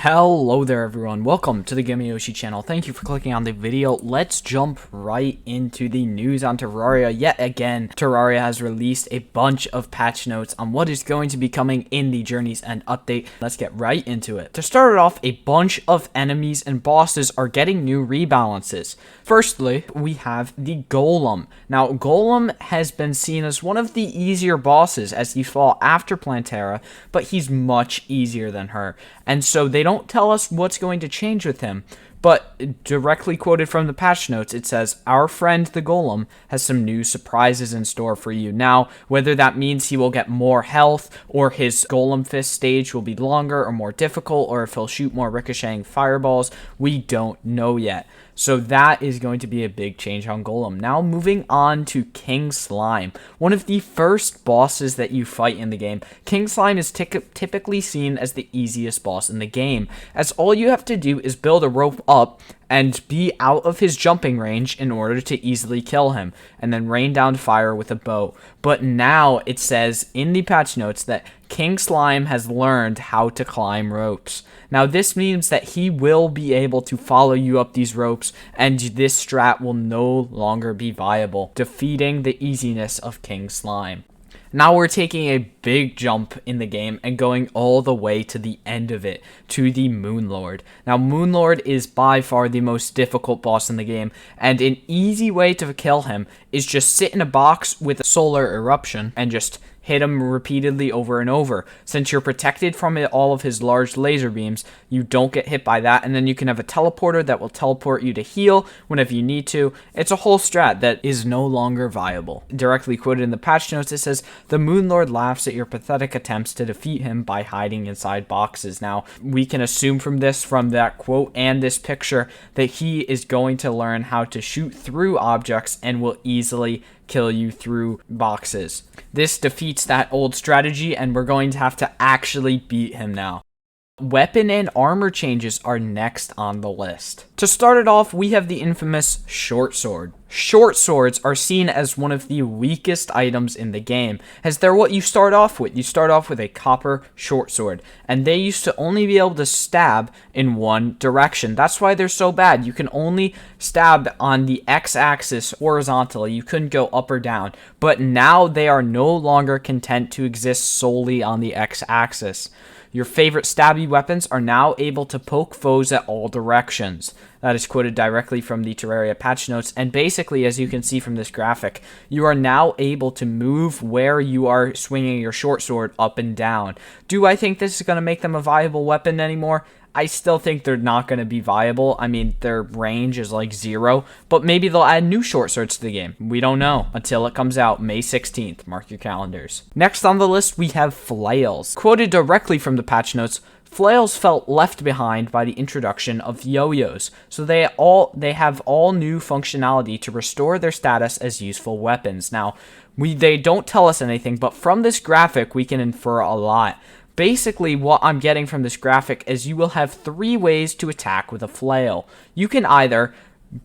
Hello there everyone, welcome to the Yoshi channel. Thank you for clicking on the video. Let's jump right into the news on Terraria. Yet again, Terraria has released a bunch of patch notes on what is going to be coming in the Journey's End update. Let's get right into it. To start it off, a bunch of enemies and bosses are getting new rebalances. Firstly, we have the Golem. Now, Golem has been seen as one of the easier bosses as you fall after Plantera, but he's much easier than her. And so they don't tell us what's going to change with him, but directly quoted from the patch notes, it says, "Our friend the Golem has some new surprises in store for you." Now, whether that means he will get more health, or his Golem Fist stage will be longer or more difficult, or if he'll shoot more ricocheting fireballs, we don't know yet. So that is going to be a big change on Golem. Now moving on to King Slime, one of the first bosses that you fight in the game. King Slime is typically seen as the easiest boss in the game, as all you have to do is build a rope up and be out of his jumping range in order to easily kill him, and then rain down fire with a bow. But now it says in the patch notes that King Slime has learned how to climb ropes. Now this means that he will be able to follow you up these ropes, and this strat will no longer be viable, defeating the easiness of King Slime. Now we're taking a big jump in the game and going all the way to the end of it, to the Moonlord. Now Moonlord is by far the most difficult boss in the game, and an easy way to kill him is just sit in a box with a solar eruption and just hit him repeatedly over and over. Since you're protected from all of his large laser beams, you don't get hit by that, and then you can have a teleporter that will teleport you to heal whenever you need to. It's a whole strat that is no longer viable. Directly quoted in the patch notes, it says, "The Moonlord laughs at your pathetic attempts to defeat him by hiding inside boxes." Now, we can assume from that quote and this picture, that he is going to learn how to shoot through objects and will easily kill you through boxes. This defeats that old strategy, and we're going to have to actually beat him now. Weapon and armor changes are next on the list. To start it off, we have the infamous short sword. Short swords are seen as one of the weakest items in the game, as they're what you start off with. You start off with a copper short sword, and they used to only be able to stab in one direction. That's why they're so bad. You can only stab on the x-axis horizontally. You couldn't go up or down. But now they are no longer content to exist solely on the x-axis. Your favorite stabby weapons are now able to poke foes at all directions. That is quoted directly from the Terraria patch notes, and basically, as you can see from this graphic, you are now able to move where you are swinging your short sword up and down. Do I think this is going to make them a viable weapon anymore? I still think they're not going to be viable. I mean, their range is like 0, but maybe they'll add new short swords to the game. We don't know until it comes out May 16th. Mark your calendars. Next on the list, we have flails. Quoted directly from the patch notes, flails felt left behind by the introduction of yo-yos, so they have all new functionality to restore their status as useful weapons. Now, they don't tell us anything, but from this graphic, we can infer a lot. Basically, what I'm getting from this graphic is you will have 3 ways to attack with a flail. You can either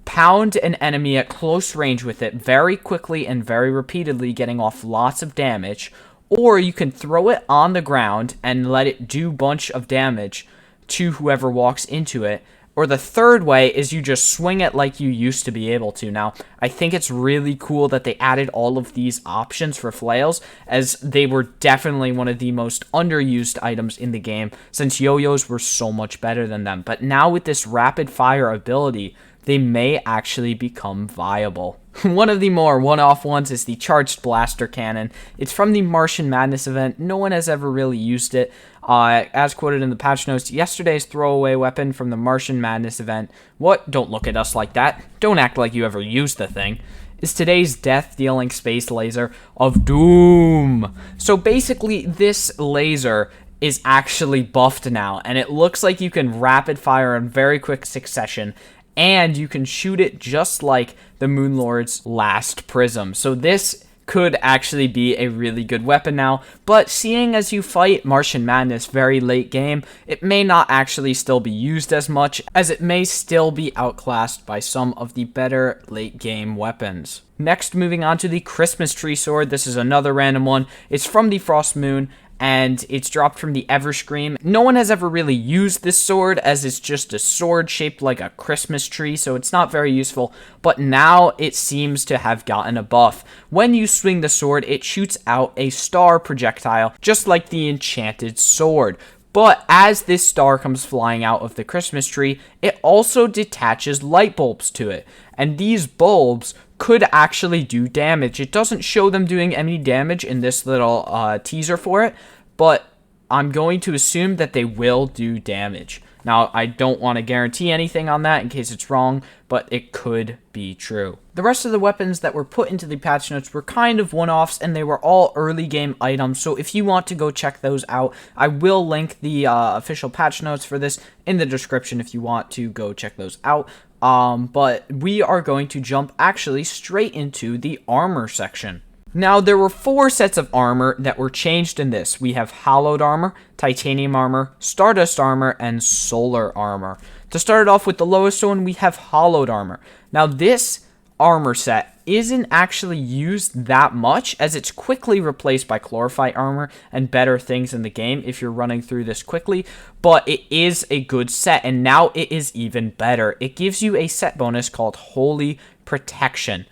pound an enemy at close range with it very quickly and very repeatedly, getting off lots of damage, or you can throw it on the ground and let it do a bunch of damage to whoever walks into it. Or the third way is you just swing it like you used to be able to. Now, I think it's really cool that they added all of these options for flails, as they were definitely one of the most underused items in the game, since yo-yos were so much better than them. But now with this rapid fire ability, they may actually become viable. One of the more one-off ones is the Charged Blaster Cannon. It's from the Martian Madness event. No one has ever really used it. As quoted in the patch notes, yesterday's throwaway weapon from the Martian Madness event. What? Don't look at us like that. Don't act like you ever used the thing. Is today's death-dealing space laser of doom. So basically, this laser is actually buffed now, and it looks like you can rapid fire in very quick succession, and you can shoot it just like the Moonlord's last prism. So this could actually be a really good weapon now, but seeing as you fight Martian Madness very late game, it may not actually still be used as much, as it may still be outclassed by some of the better late game weapons. Next, moving on to the Christmas Tree Sword. This is another random one. It's from the Frost Moon, and it's dropped from the Everscream. No one has ever really used this sword, as it's just a sword shaped like a Christmas tree, so it's not very useful, but now it seems to have gotten a buff. When you swing the sword, it shoots out a star projectile, just like the enchanted sword. But as this star comes flying out of the Christmas tree, it also detaches light bulbs to it, and these bulbs could actually do damage. It doesn't show them doing any damage in this little teaser for it, but I'm going to assume that they will do damage. Now, I don't want to guarantee anything on that in case it's wrong, but it could be true. The rest of the weapons that were put into the patch notes were kind of one-offs, and they were all early game items, so if you want to go check those out, I will link the official patch notes for this in the description if you want to go check those out. But we are going to jump actually straight into the armor section. Now, there were 4 sets of armor that were changed in this. We have Hallowed Armor, Titanium Armor, Stardust Armor, and Solar Armor. To start it off with the lowest one, we have Hallowed Armor. Now, this armor set isn't actually used that much, as it's quickly replaced by Chlorophyte Armor and better things in the game if you're running through this quickly, but it is a good set, and now it is even better. It gives you a set bonus called Holy Protection.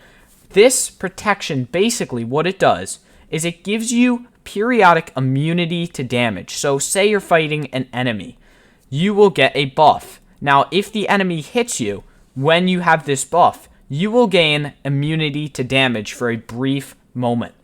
This protection, basically what it does is it gives you periodic immunity to damage. So say you're fighting an enemy, you will get a buff. Now, if the enemy hits you when you have this buff, you will gain immunity to damage for a brief moment.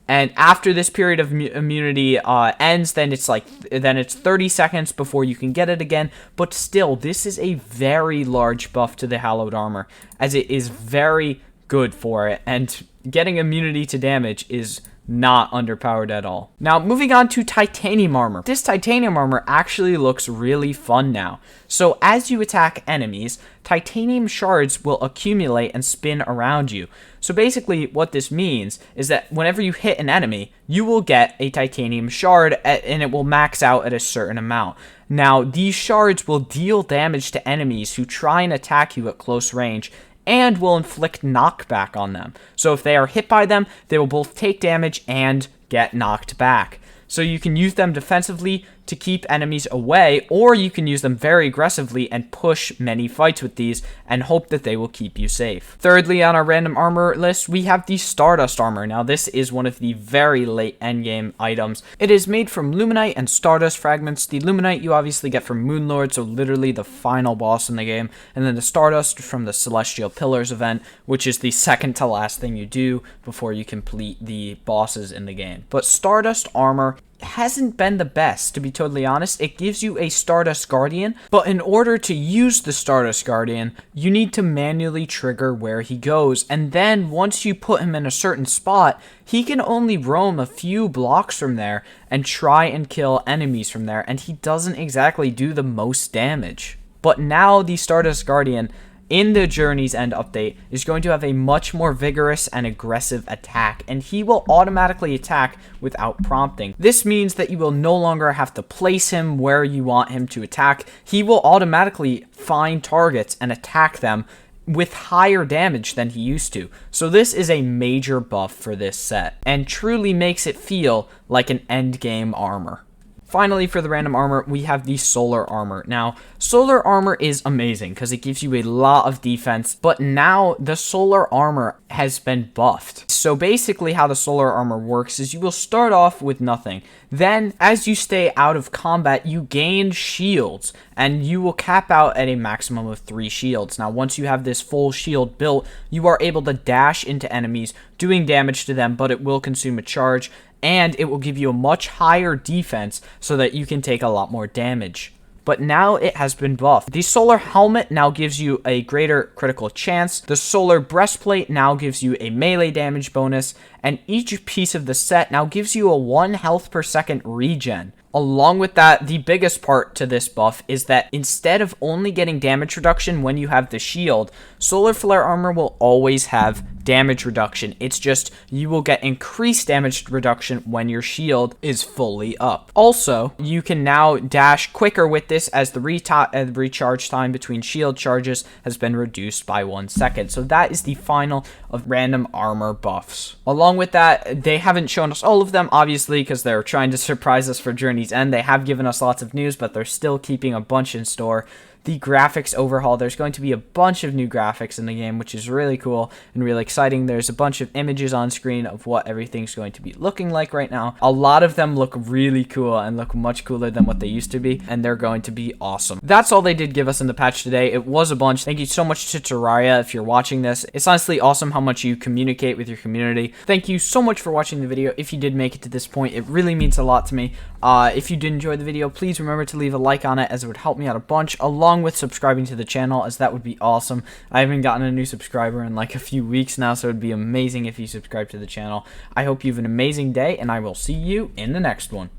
And after this period of immunity ends, then it's 30 seconds before you can get it again. But still, this is a very large buff to the Hallowed Armor, as it is very good for it, and getting immunity to damage is not underpowered at all. Now, moving on to Titanium Armor. This Titanium Armor actually looks really fun now. So as you attack enemies, titanium shards will accumulate and spin around you. So basically what this means is that whenever you hit an enemy, you will get a titanium shard, and it will max out at a certain amount. Now, these shards will deal damage to enemies who try and attack you at close range, and will inflict knockback on them. So if they are hit by them, they will both take damage and get knocked back. So you can use them defensively to keep enemies away, or you can use them very aggressively and push many fights with these and hope that they will keep you safe. Thirdly, on our random armor list, we have the Stardust Armor. Now, this is one of the very late endgame items. It is made from Luminite and Stardust fragments. The Luminite you obviously get from Moonlord, so literally the final boss in the game, and then the Stardust from the Celestial Pillars event, which is the second to last thing you do before you complete the bosses in the game. But Stardust Armor hasn't been the best, to be totally honest. It gives you a Stardust Guardian, but in order to use the Stardust Guardian, you need to manually trigger where he goes, and then once you put him in a certain spot, he can only roam a few blocks from there and try and kill enemies from there, and he doesn't exactly do the most damage. But now the Stardust Guardian in the Journey's End update is going to have a much more vigorous and aggressive attack, and he will automatically attack without prompting. This means that you will no longer have to place him where you want him to attack. He will automatically find targets and attack them with higher damage than he used to. So this is a major buff for this set, and truly makes it feel like an endgame armor. Finally, for the random armor, we have the Solar Armor. Now, Solar Armor is amazing because it gives you a lot of defense, but now the Solar Armor has been buffed. So basically how the Solar Armor works is you will start off with nothing. Then, as you stay out of combat, you gain shields, and you will cap out at a maximum of 3 shields. Now, once you have this full shield built, you are able to dash into enemies, doing damage to them, but it will consume a charge, and it will give you a much higher defense so that you can take a lot more damage. But now it has been buffed. The Solar Helmet now gives you a greater critical chance. The Solar Breastplate now gives you a melee damage bonus, and each piece of the set now gives you a 1 health per second regen. Along with that, the biggest part to this buff is that instead of only getting damage reduction when you have the shield, Solar Flare Armor will always have damage reduction. It's just you will get increased damage reduction when your shield is fully up. Also, you can now dash quicker with this, as the recharge time between shield charges has been reduced by 1 second. So that is the final of random armor buffs. Along with that, they haven't shown us all of them, obviously, because they're trying to surprise us for Journey's End. They have given us lots of news, but they're still keeping a bunch in store. The graphics overhaul, there's going to be a bunch of new graphics in the game, which is really cool and really exciting. There's a bunch of images on screen of what everything's going to be looking like right now. A lot of them look really cool and look much cooler than what they used to be, and they're going to be awesome. That's all they did give us in the patch today. It was a bunch. Thank you so much to Terraria if you're watching this. It's honestly awesome how much you communicate with your community. Thank you so much for watching the video. If you did make it to this point, it really means a lot to me. If you did enjoy the video, please remember to leave a like on it, as it would help me out a bunch, along with subscribing to the channel, as that would be awesome. I haven't gotten a new subscriber in like a few weeks now, so it would be amazing if you subscribe to the channel. I hope you have an amazing day, and I will see you in the next one.